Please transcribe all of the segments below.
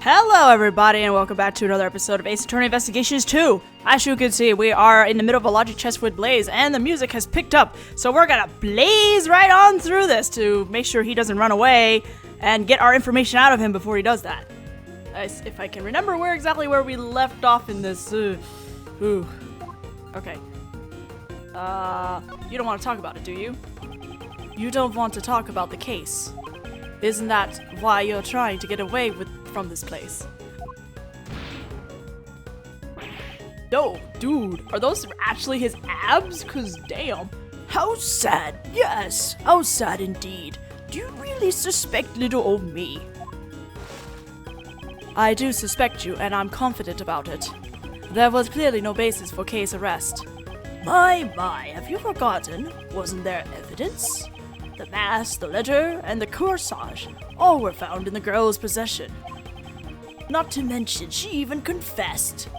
Hello everybody and welcome back to another episode of Ace Attorney Investigations 2. As you can see, we are in the middle of a logic chest with Blaze and the music has picked up. So we're gonna blaze right on through this to make sure he doesn't run away and get our information out of him before he does that. If I can remember where we left off in this. Okay. You don't want to talk about it, do you? You don't want to talk about the case. Isn't that why you're trying to get away from this place? No, dude, are those actually his abs? 'Cause damn. How sad. Yes, how sad indeed. Do you really suspect little old me? I do suspect you, and I'm confident about it. There was clearly no basis for case arrest. My, have you forgotten? Wasn't there evidence? The mask, the letter, and the corsage all were found in the girl's possession. Not to mention, she even confessed.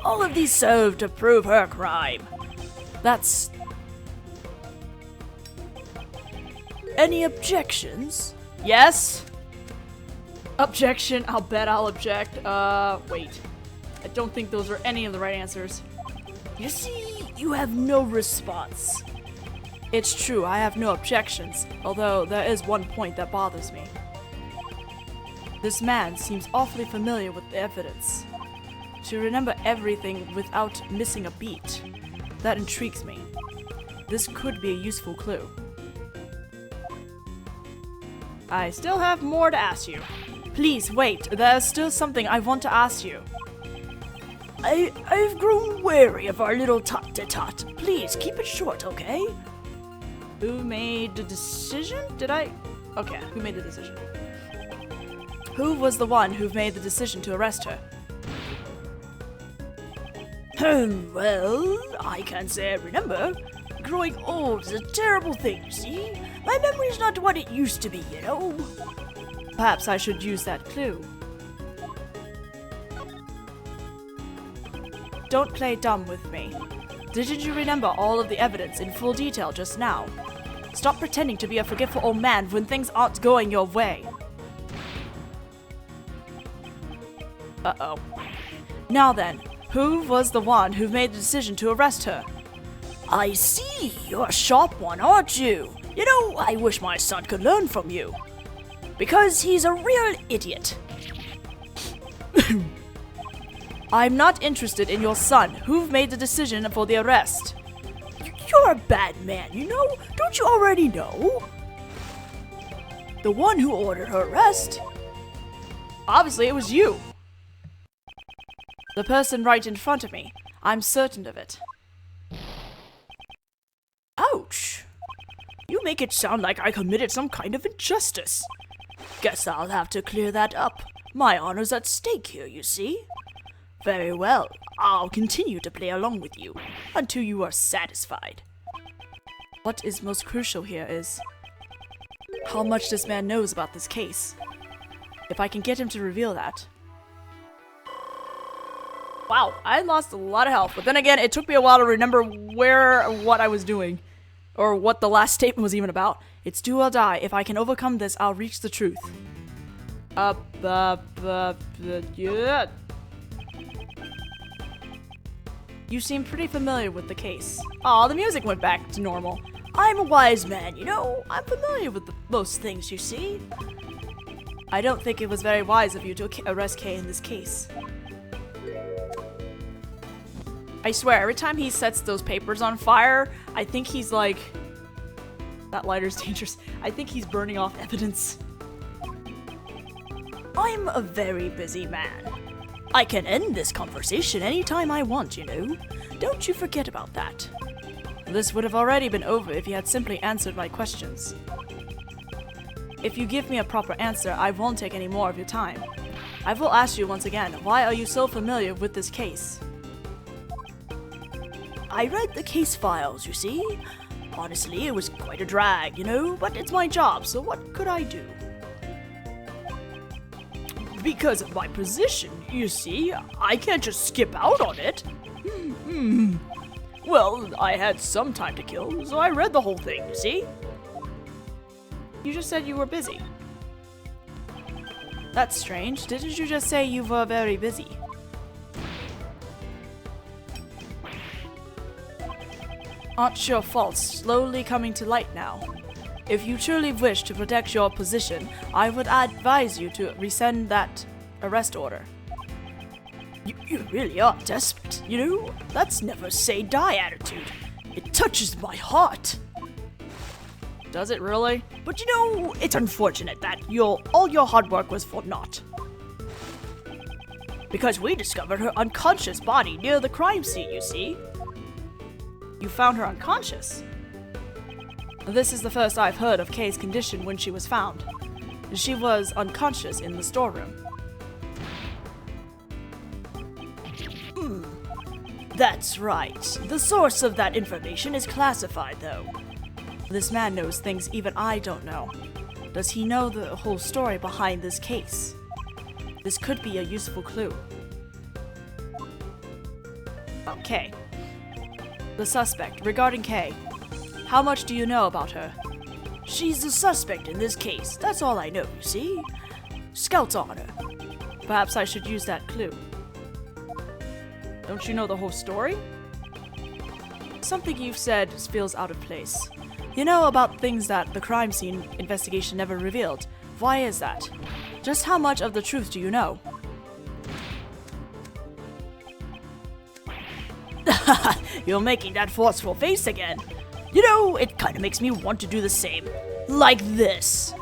All of these served to prove her crime. That's... Any objections? Yes? Objection, I'll bet I'll object. Wait. I don't think those are any of the right answers. You see, you have no response. It's true, I have no objections, although there is one point that bothers me. This man seems awfully familiar with the evidence. To remember everything without missing a beat. That intrigues me. This could be a useful clue. I still have more to ask you. Please wait, there's still something I want to ask you. I've grown wary of our little tot-to-tot. Please, keep it short, okay? Who made the decision? Okay, who made the decision? Who was the one who made the decision to arrest her? Well, I can't say I remember. Growing old is a terrible thing, you see? My memory's not what it used to be, you know? Perhaps I should use that clue. Don't play dumb with me. Didn't you remember all of the evidence in full detail just now? Stop pretending to be a forgetful old man when things aren't going your way. Uh-oh. Now then, who was the one who made the decision to arrest her? I see, you're a sharp one, aren't you? You know, I wish my son could learn from you. Because he's a real idiot. I'm not interested in your son. Who made the decision for the arrest? You're a bad man, you know? Don't you already know? The one who ordered her arrest. Obviously, it was you. The person right in front of me. I'm certain of it. Ouch. You make it sound like I committed some kind of injustice. Guess I'll have to clear that up. My honor's at stake here, you see? Very well, I'll continue to play along with you until you are satisfied. What is most crucial here is how much this man knows about this case. If I can get him to reveal that. Wow, I lost a lot of health, but then again, it took me a while to remember what I was doing. Or what the last statement was even about. It's do or die. If I can overcome this, I'll reach the truth. Yeah. You seem pretty familiar with the case. Aw, the music went back to normal. I'm a wise man, you know? I'm familiar with most things, you see? I don't think it was very wise of you to arrest Kay in this case. I swear, every time he sets those papers on fire, I think he's like... That lighter's dangerous. I think he's burning off evidence. I'm a very busy man. I can end this conversation anytime I want, you know. Don't you forget about that. This would have already been over if you had simply answered my questions. If you give me a proper answer, I won't take any more of your time. I will ask you once again, why are you so familiar with this case? I read the case files, you see. Honestly, it was quite a drag, you know, but it's my job, so what could I do? Because of my position, you see, I can't just skip out on it. Well, I had some time to kill, so I read the whole thing, you see? You just said you were busy. That's strange. Didn't you just say you were very busy? Aren't your faults slowly coming to light now? If you truly wish to protect your position, I would advise you to rescind that arrest order. You really are desperate, you know? That's never say die attitude. It touches my heart. Does it really? But you know, it's unfortunate that all your hard work was for naught. Because we discovered her unconscious body near the crime scene, you see? You found her unconscious? This is the first I've heard of Kay's condition when she was found. She was unconscious in the storeroom. That's right. The source of that information is classified, though. This man knows things even I don't know. Does he know the whole story behind this case? This could be a useful clue. Okay. The suspect, regarding Kay. How much do you know about her? She's the suspect in this case. That's all I know, you see? Scouts on her. Perhaps I should use that clue. Don't you know the whole story? Something you've said feels out of place. You know about things that the crime scene investigation never revealed. Why is that? Just how much of the truth do you know? You're making that forceful face again. You know, it kind of makes me want to do the same. Like this.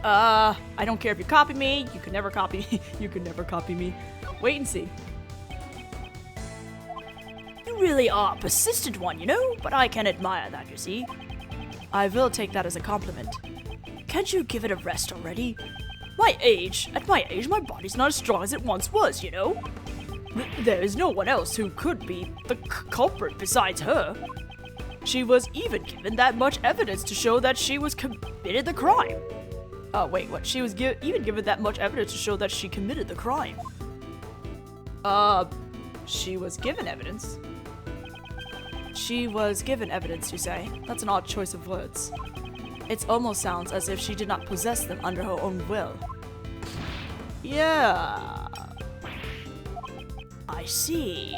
I don't care if you copy me. You can never copy me. You can never copy me. Wait and see. You really are a persistent one, you know? But I can admire that, you see. I will take that as a compliment. Can't you give it a rest already? At my age, my body's not as strong as it once was, you know? There is no one else who could be the culprit besides her. She was even given that much evidence to show that she was committed the crime. Oh, wait, what? She was even given that much evidence to show that she committed the crime? She was given evidence? She was given evidence, you say? That's an odd choice of words. It almost sounds as if she did not possess them under her own will. Yeah. I see.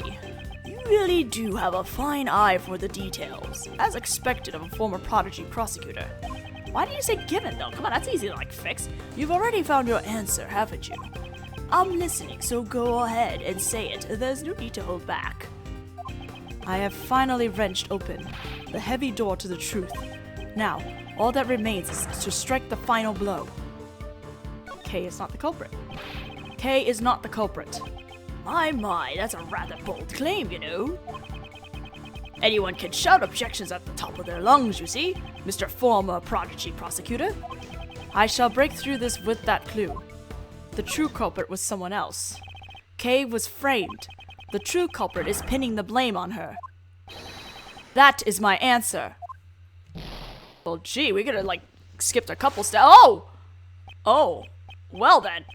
You really do have a fine eye for the details, as expected of a former prodigy prosecutor. Why do you say given, though? Come on, that's easy to, fix. You've already found your answer, haven't you? I'm listening, so go ahead and say it. There's no need to hold back. I have finally wrenched open the heavy door to the truth. Now, all that remains is to strike the final blow. Kay is not the culprit. Kay is not the culprit. My, that's a rather bold claim, you know. Anyone can shout objections at the top of their lungs, you see, Mr. Former Prodigy Prosecutor. I shall break through this with that clue. The true culprit was someone else. Kay was framed. The true culprit is pinning the blame on her. That is my answer. Well, gee, we could have, skipped a couple steps. Oh! Well then.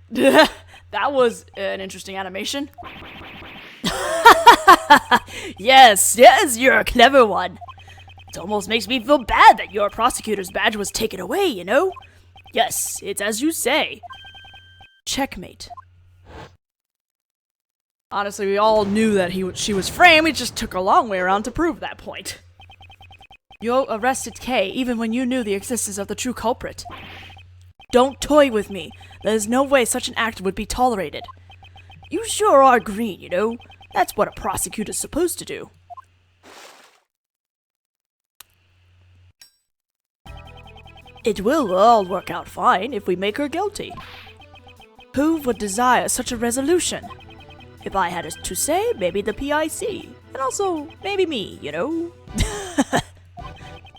That was an interesting animation. Yes, you're a clever one. It almost makes me feel bad that your prosecutor's badge was taken away, you know? Yes, it's as you say. Checkmate. Honestly, we all knew that she was framed. It just took a long way around to prove that point. You arrested Kay even when you knew the existence of the true culprit. Don't toy with me. There's no way such an act would be tolerated. You sure are green, you know? That's what a prosecutor's supposed to do. It will all work out fine if we make her guilty. Who would desire such a resolution? If I had to say, maybe the P.I.C. And also, maybe me, you know?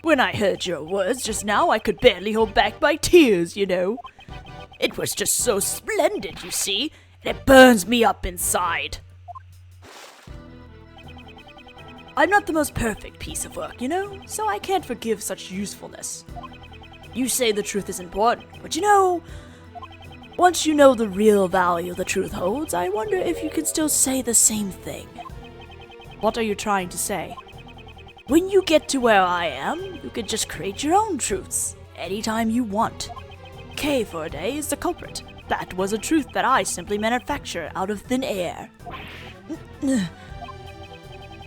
When I heard your words just now, I could barely hold back my tears, you know? It was just so splendid, you see, and it burns me up inside. I'm not the most perfect piece of work, you know, so I can't forgive such usefulness. You say the truth is important, but you know, once you know the real value the truth holds, I wonder if you can still say the same thing. What are you trying to say? When you get to where I am, you can just create your own truths, anytime you want. K for a day is the culprit. That was a truth that I simply manufactured out of thin air.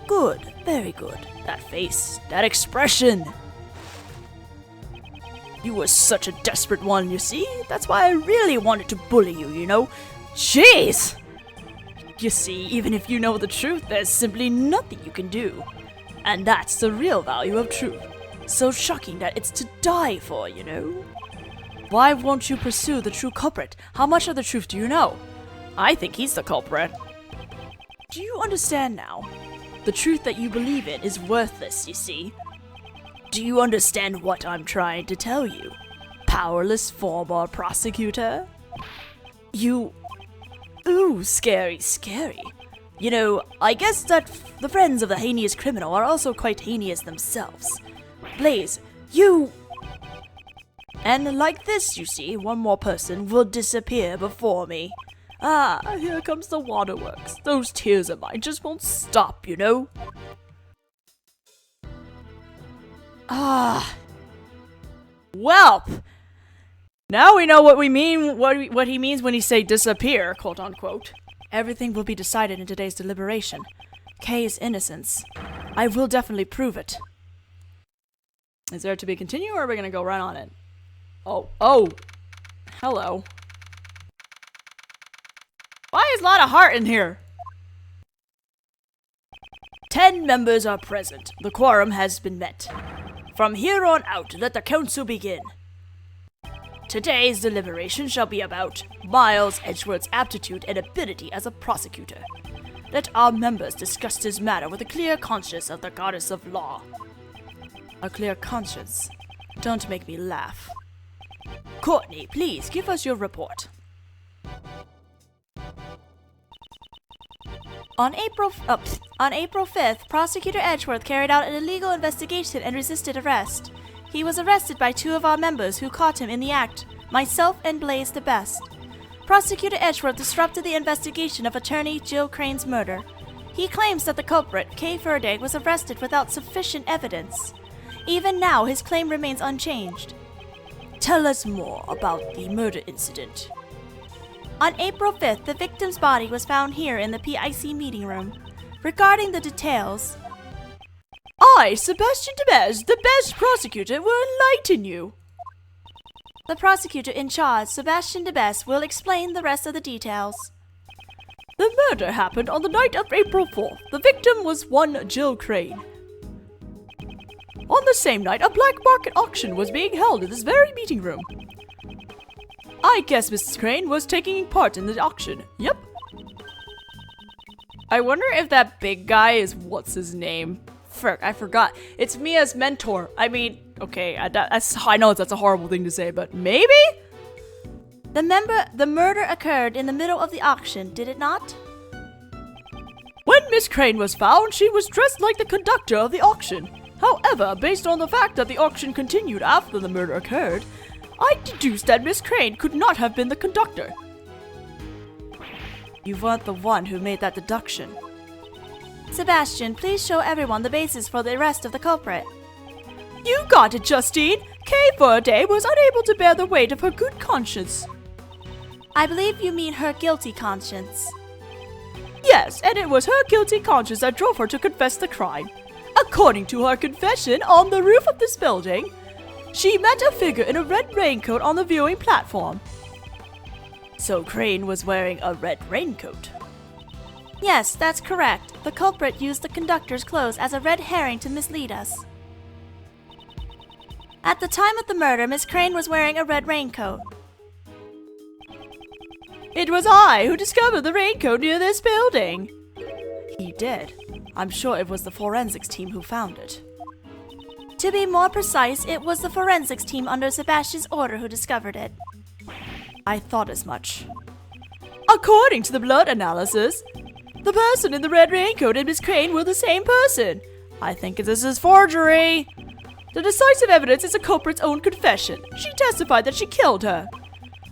Good, very good. That face, that expression. You were such a desperate one, you see? That's why I really wanted to bully you, you know? Jeez! You see, even if you know the truth, there's simply nothing you can do. And that's the real value of truth. So shocking that it's to die for, you know? Why won't you pursue the true culprit? How much of the truth do you know? I think he's the culprit. Do you understand now? The truth that you believe in is worthless, you see. Do you understand what I'm trying to tell you? Powerless former prosecutor? You... Ooh, scary, scary. You know, I guess that the friends of the heinous criminal are also quite heinous themselves. Blaze, you... And like this, you see, one more person will disappear before me. Ah, here comes the waterworks. Those tears of mine just won't stop, you know? Ah. Welp! Now we know what we mean, what he means when he say disappear, quote unquote. Everything will be decided in today's deliberation. K's innocence. I will definitely prove it. Is there to be continued, or are we gonna go right on it? Oh. Hello. Why is a lot of heart in here? 10 members are present. The quorum has been met. From here on out, let the council begin. Today's deliberation shall be about Miles Edgeworth's aptitude and ability as a prosecutor. Let our members discuss this matter with a clear conscience of the goddess of law. A clear conscience? Don't make me laugh. Courtney, please give us your report. On April 5th, Prosecutor Edgeworth carried out an illegal investigation and resisted arrest. He was arrested by 2 of our members who caught him in the act, myself and Blaze the Best. Prosecutor Edgeworth disrupted the investigation of attorney Jill Crane's murder. He claims that the culprit, Kay Faraday, was arrested without sufficient evidence. Even now, his claim remains unchanged. Tell us more about the murder incident. On April 5th, the victim's body was found here in the P.I.C. meeting room. Regarding the details... I, Sebastian Debes, the best prosecutor, will enlighten you. The prosecutor in charge, Sebastian Debes, will explain the rest of the details. The murder happened on the night of April 4th. The victim was one Jill Crane. On the same night, a black market auction was being held in this very meeting room. I guess Mrs. Crane was taking part in the auction. Yep. I wonder if that big guy is what's his name? Frick, I forgot. It's Mia's mentor. I mean, okay, I know that's a horrible thing to say, but maybe? The murder occurred in the middle of the auction, did it not? When Miss Crane was found, she was dressed like the conductor of the auction. However, based on the fact that the auction continued after the murder occurred, I deduced that Miss Crane could not have been the conductor. You weren't the one who made that deduction. Sebastian, please show everyone the basis for the arrest of the culprit. You got it, Justine! Kay Faraday was unable to bear the weight of her good conscience. I believe you mean her guilty conscience. Yes, and it was her guilty conscience that drove her to confess the crime. According to her confession, on the roof of this building, she met a figure in a red raincoat on the viewing platform. So Crane was wearing a red raincoat? Yes, that's correct. The culprit used the conductor's clothes as a red herring to mislead us. At the time of the murder, Miss Crane was wearing a red raincoat. It was I who discovered the raincoat near this building. He did. I'm sure it was the forensics team who found it. To be more precise, it was the forensics team under Sebastian's order who discovered it. I thought as much. According to the blood analysis, the person in the red raincoat and Miss Crane were the same person. I think this is forgery. The decisive evidence is the culprit's own confession. She testified that she killed her.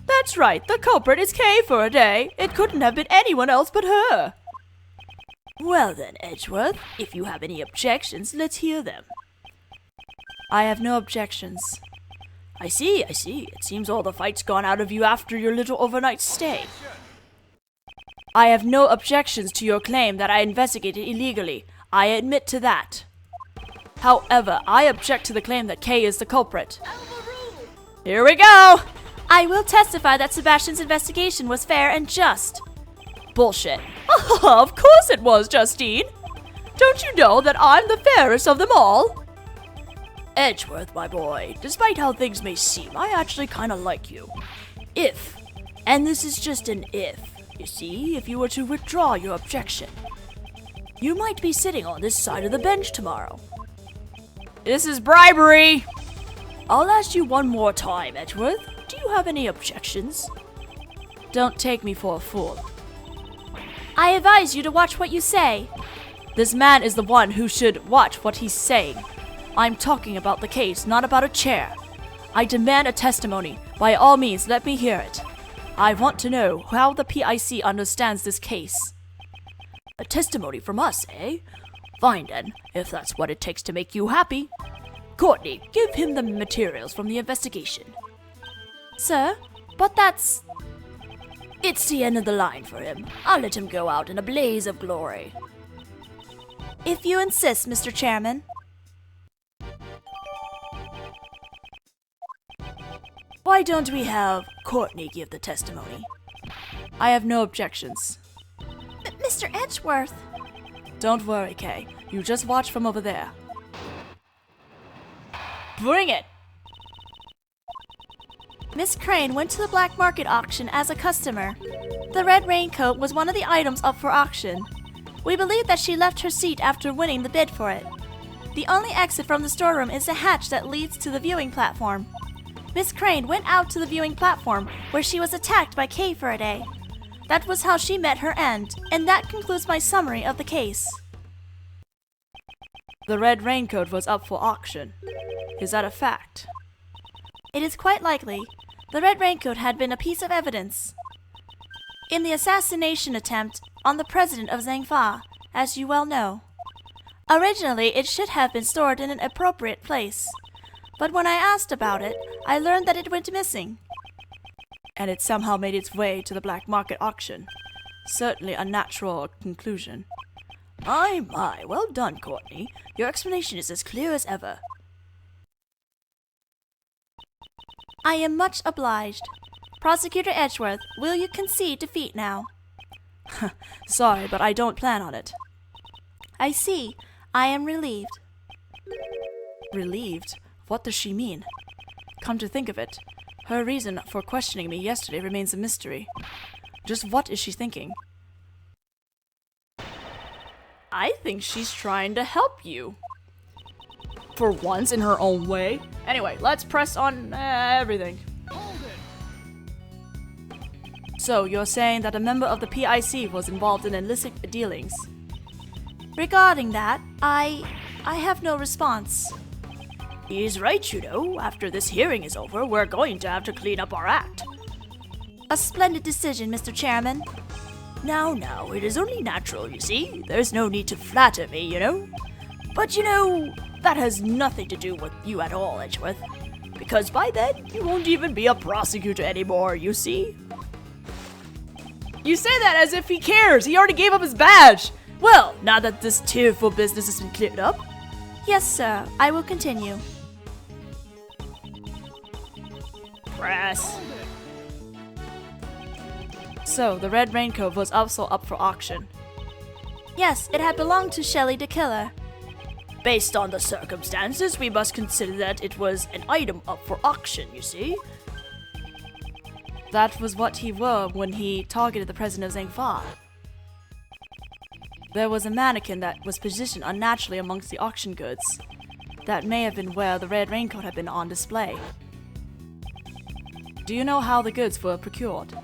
That's right, the culprit is Kay Faraday. It couldn't have been anyone else but her. Well then, Edgeworth, if you have any objections, let's hear them. I have no objections. I see. It seems all the fight's gone out of you after your little overnight stay. I have no objections to your claim that I investigated illegally. I admit to that. However, I object to the claim that Kay is the culprit. Here we go! I will testify that Sebastian's investigation was fair and just. Bullshit. Of course it was, Justine. Don't you know that I'm the fairest of them all? Edgeworth, my boy, despite how things may seem, I actually kinda like you. If, and this is just an if, you see, if you were to withdraw your objection, you might be sitting on this side of the bench tomorrow. This is bribery! I'll ask you one more time, Edgeworth. Do you have any objections? Don't take me for a fool. I advise you to watch what you say. This man is the one who should watch what he's saying. I'm talking about the case, not about a chair. I demand a testimony. By all means, let me hear it. I want to know how the P.I.C. understands this case. A testimony from us, eh? Fine then, if that's what it takes to make you happy. Courtney, give him the materials from the investigation. Sir, but that's... It's the end of the line for him. I'll let him go out in a blaze of glory. If you insist, Mr. Chairman. Why don't we have Courtney give the testimony? I have no objections. Mr. Edgeworth. Don't worry, Kay. You just watch from over there. Bring it! Miss Crane went to the black market auction as a customer. The red raincoat was one of the items up for auction. We believe that she left her seat after winning the bid for it. The only exit from the storeroom is the hatch that leads to the viewing platform. Miss Crane went out to the viewing platform, where she was attacked by Kay for a day. That was how she met her end, and that concludes my summary of the case. The red raincoat was up for auction. Is that a fact? It is quite likely. The red raincoat had been a piece of evidence in the assassination attempt on the president of Zhangfa, as you well know. Originally, it should have been stored in an appropriate place. But when I asked about it, I learned that it went missing. And it somehow made its way to the black market auction. Certainly a natural conclusion. My, well done, Courtney. Your explanation is as clear as ever. I am much obliged. Prosecutor Edgeworth, will you concede defeat now? Sorry, but I don't plan on it. I see. I am relieved. Relieved? What does she mean? Come to think of it, her reason for questioning me yesterday remains a mystery. Just what is she thinking? I think she's trying to help you. For once, in her own way. Anyway, let's press on everything. So, you're saying that a member of the P.I.C. was involved in illicit dealings? Regarding that, I have no response. He's right, you know. After this hearing is over, we're going to have to clean up our act. A splendid decision, Mr. Chairman. Now, it is only natural, you see. There's no need to flatter me, you know. But, you know, that has nothing to do with you at all, Edgeworth. Because by then, you won't even be a prosecutor anymore, you see. You say that as if he cares. He already gave up his badge. Well, now that this tearful business has been cleared up. Yes, sir. I will continue. Press. So, the red raincoat was also up for auction. Yes, it had belonged to Shelley the Killer. Based on the circumstances, we must consider that it was an item up for auction, you see. That was what he wore when he targeted the president of Zhangfa. There was a mannequin that was positioned unnaturally amongst the auction goods. That may have been where the red raincoat had been on display. Do you know how the goods were procured?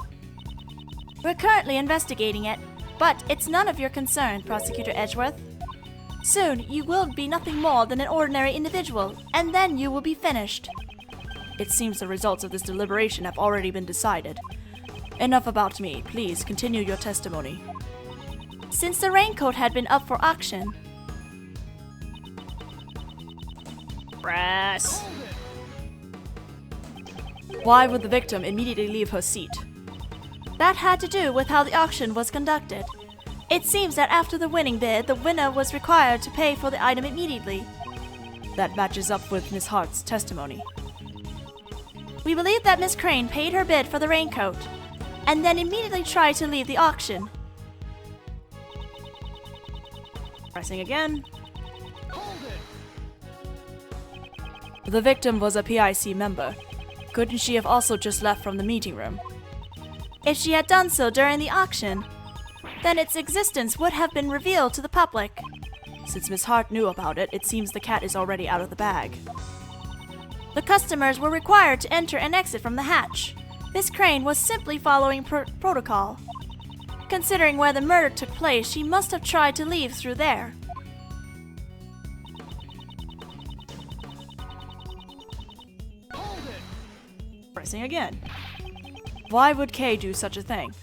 We're currently investigating it, but it's none of your concern, Prosecutor Edgeworth. Soon, you will be nothing more than an ordinary individual, and then you will be finished. It seems the results of this deliberation have already been decided. Enough about me. Please continue your testimony. Since the raincoat had been up for auction. Press. Why would the victim immediately leave her seat? That had to do with how the auction was conducted. It seems that after the winning bid, the winner was required to pay for the item immediately. That matches up with Miss Hart's testimony. We believe that Miss Crane paid her bid for the raincoat, and then immediately tried to leave the auction. Pressing again. The victim was a P.I.C. member. Couldn't she have also just left from the meeting room? If she had done so during the auction, then its existence would have been revealed to the public. Since Miss Hart knew about it, it seems the cat is already out of the bag. The customers were required to enter and exit from the hatch. Miss Crane was simply following protocol. Considering where the murder took place, she must have tried to leave through there. Pressing again. Why would Kay do such a thing?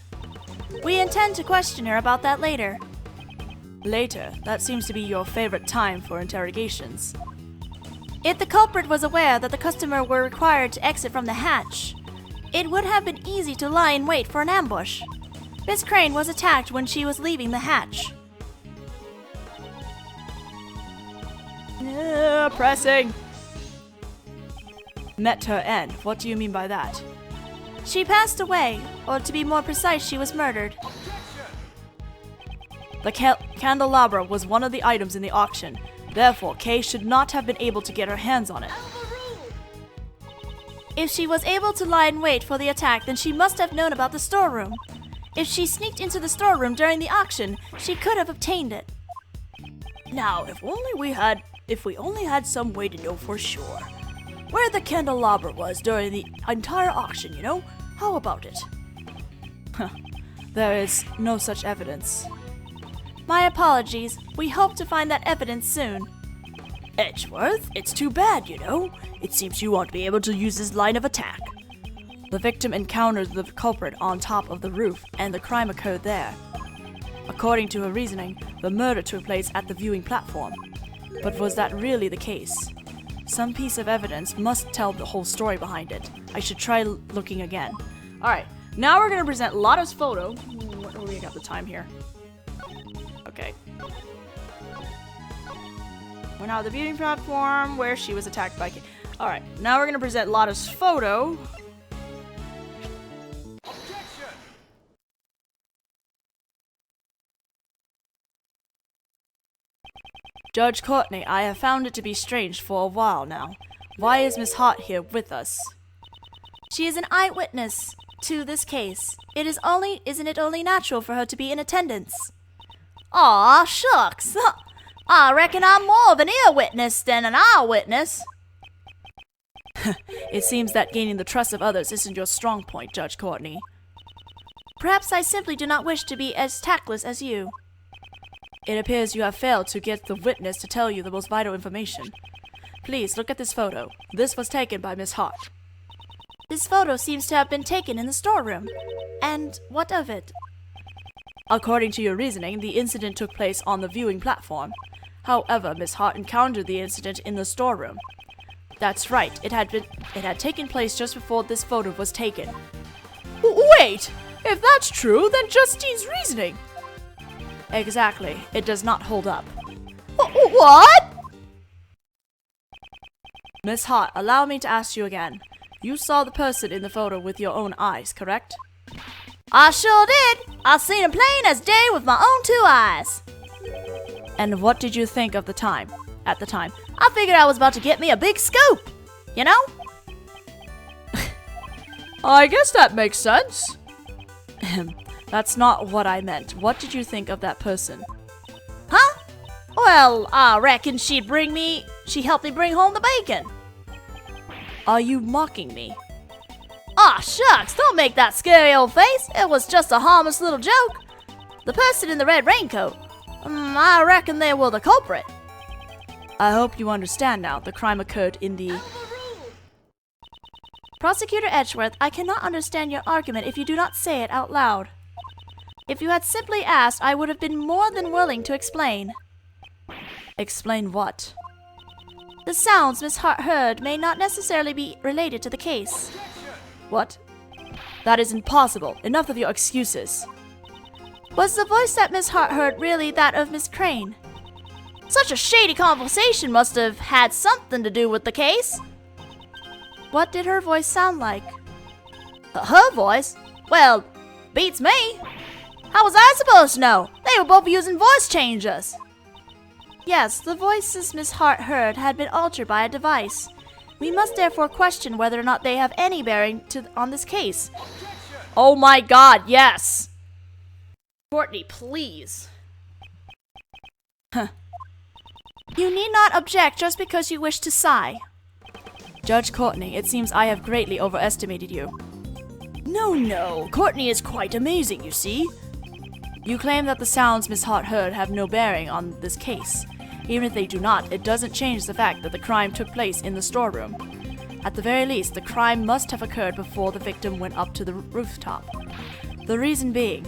We intend to question her about that later. Later, that seems to be your favorite time for interrogations. If the culprit was aware that the customer were required to exit from the hatch, it would have been easy to lie in wait for an ambush. Miss Crane was attacked when she was leaving the hatch. Pressing! Met her end. What do you mean by that? She passed away, or to be more precise, she was murdered. The candelabra was one of the items in the auction. Therefore, Kay should not have been able to get her hands on it. If she was able to lie in wait for the attack, then she must have known about the storeroom. If she sneaked into the storeroom during the auction, she could have obtained it. Now, if we only had some way to know for sure where the candelabra was during the entire auction, you know? How about it? There is no such evidence. My apologies. We hope to find that evidence soon. Edgeworth, it's too bad, you know? It seems you won't be able to use this line of attack. The victim encountered the culprit on top of the roof, and the crime occurred there. According to her reasoning, the murder took place at the viewing platform. But was that really the case? Some piece of evidence must tell the whole story behind it. I should try looking again. Alright, now we're going to present Lotta's photo. What do we got the time here? Okay. We're now at the viewing platform where she was attacked by Kay. Alright, now we're going to present Lotta's photo. Judge Courtney, I have found it to be strange for a while now. Why is Miss Hart here with us? She is an eyewitness to this case. Isn't it only natural for her to be in attendance? Aw, shucks. I reckon I'm more of an ear witness than an eyewitness. It seems that gaining the trust of others isn't your strong point, Judge Courtney. Perhaps I simply do not wish to be as tactless as you. It appears you have failed to get the witness to tell you the most vital information. Please, look at this photo. This was taken by Miss Hart. This photo seems to have been taken in the storeroom. And what of it? According to your reasoning, the incident took place on the viewing platform. However, Miss Hart encountered the incident in the storeroom. That's right, it had taken place just before this photo was taken. Wait! If that's true, then Justine's reasoning. Exactly. It does not hold up. What? Miss Hart, allow me to ask you again. You saw the person in the photo with your own eyes, correct? I sure did. I seen him plain as day with my own 2 eyes. And what did you think of the time? At the time? I figured I was about to get me a big scoop. You know? I guess that makes sense. That's not what I meant. What did you think of that person? Huh? Well, I reckon she helped me bring home the bacon. Are you mocking me? Aw, shucks, don't make that scary old face. It was just a harmless little joke. The person in the red raincoat, I reckon they were the culprit. I hope you understand now. The crime occurred in the... Prosecutor Edgeworth, I cannot understand your argument if you do not say it out loud. If you had simply asked, I would have been more than willing to explain. Explain what? The sounds Miss Hart heard may not necessarily be related to the case. What? That is impossible. Enough of your excuses. Was the voice that Miss Hart heard really that of Miss Crane? Such a shady conversation must have had something to do with the case. What did her voice sound like? Her voice? Well, beats me. How was I supposed to know? They were both using voice changers. Yes, the voices Miss Hart heard had been altered by a device. We must therefore question whether or not they have any bearing on this case. Oh my god, yes! Courtney, please. You need not object just because you wish to sigh. Judge Courtney, it seems I have greatly overestimated you. No, Courtney is quite amazing, you see. You claim that the sounds Miss Hart heard have no bearing on this case. Even if they do not, it doesn't change the fact that the crime took place in the storeroom. At the very least, the crime must have occurred before the victim went up to the rooftop. The reason being,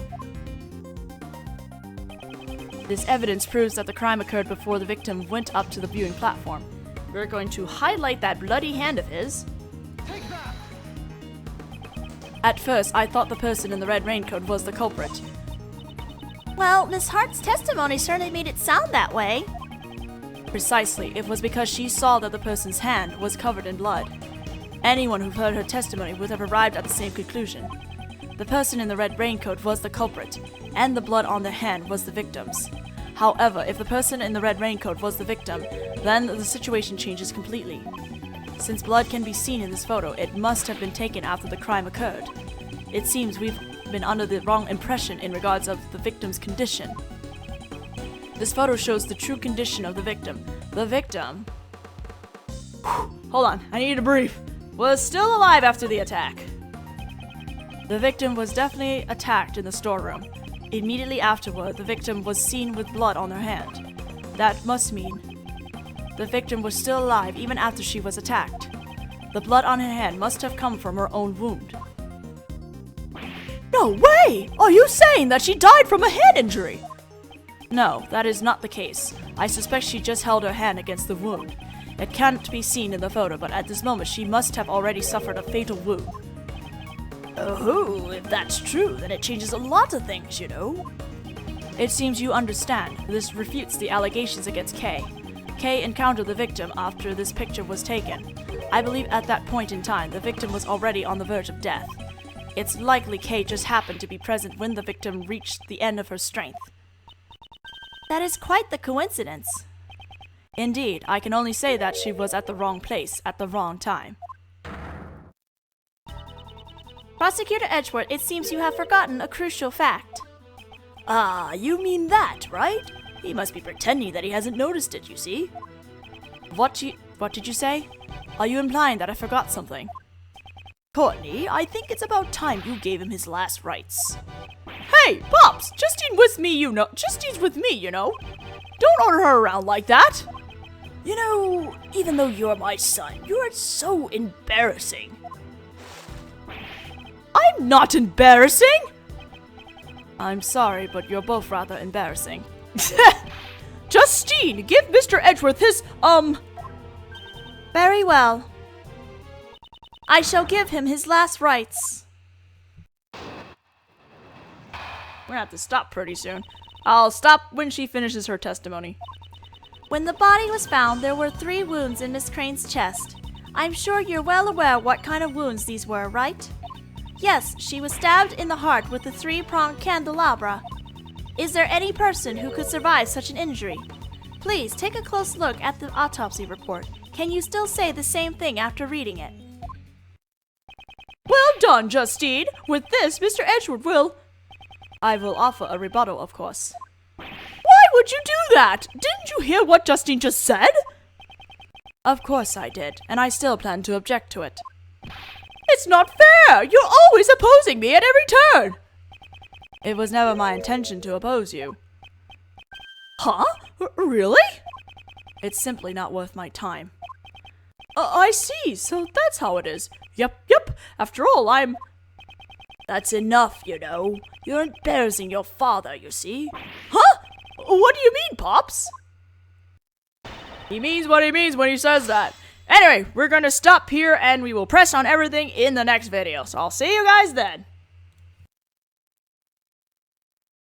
this evidence proves that the crime occurred before the victim went up to the viewing platform. We're going to highlight that bloody hand of his. At first, I thought the person in the red raincoat was the culprit. Well, Miss Hart's testimony certainly made it sound that way. Precisely, it was because she saw that the person's hand was covered in blood. Anyone who heard her testimony would have arrived at the same conclusion. The person in the red raincoat was the culprit, and the blood on their hand was the victim's. However, if the person in the red raincoat was the victim, then the situation changes completely. Since blood can be seen in this photo, it must have been taken after the crime occurred. It seems we've been under the wrong impression in regards of the victim's condition. This photo shows the true condition of the victim. The victim... Hold on, I need to breathe. Was still alive after the attack. The victim was definitely attacked in the storeroom. Immediately afterward, the victim was seen with blood on her hand. That must mean the victim was still alive even after she was attacked. The blood on her hand must have come from her own wound. No way! Are you saying that she died from a head injury? No, that is not the case. I suspect she just held her hand against the wound. It can't be seen in the photo, but at this moment she must have already suffered a fatal wound. Oh, if that's true, then it changes a lot of things, you know. It seems you understand. This refutes the allegations against Kay. Kay encountered the victim after this picture was taken. I believe at that point in time, the victim was already on the verge of death. It's likely Kay just happened to be present when the victim reached the end of her strength. That is quite the coincidence. Indeed, I can only say that she was at the wrong place at the wrong time. Prosecutor Edgeworth, it seems you have forgotten a crucial fact. Ah, you mean that, right? He must be pretending that he hasn't noticed it, you see. What did you say? Are you implying that I forgot something? Courtney, I think it's about time you gave him his last rites. Hey, Pops! Justine's with me, you know. Don't order her around like that. You know, even though you're my son, you are so embarrassing. I'm not embarrassing! I'm sorry, but you're both rather embarrassing. Justine, give Mr. Edgeworth his, Very well. I shall give him his last rites. We're gonna have to stop pretty soon. I'll stop when she finishes her testimony. When the body was found, there were 3 wounds in Miss Crane's chest. I'm sure you're well aware what kind of wounds these were, right? Yes, she was stabbed in the heart with a 3-pronged candelabra. Is there any person who could survive such an injury? Please take a close look at the autopsy report. Can you still say the same thing after reading it? Well done, Justine. With this, Mr. Edgeworth will... I will offer a rebuttal, of course. Why would you do that? Didn't you hear what Justine just said? Of course I did, and I still plan to object to it. It's not fair! You're always opposing me at every turn! It was never my intention to oppose you. Huh? Really? It's simply not worth my time. I see, so that's how it is. Yep. After all, That's enough, you know. You're embarrassing your father, you see. Huh? What do you mean, Pops? He means what he means when he says that. Anyway, we're gonna stop here and we will press on everything in the next video. So I'll see you guys then.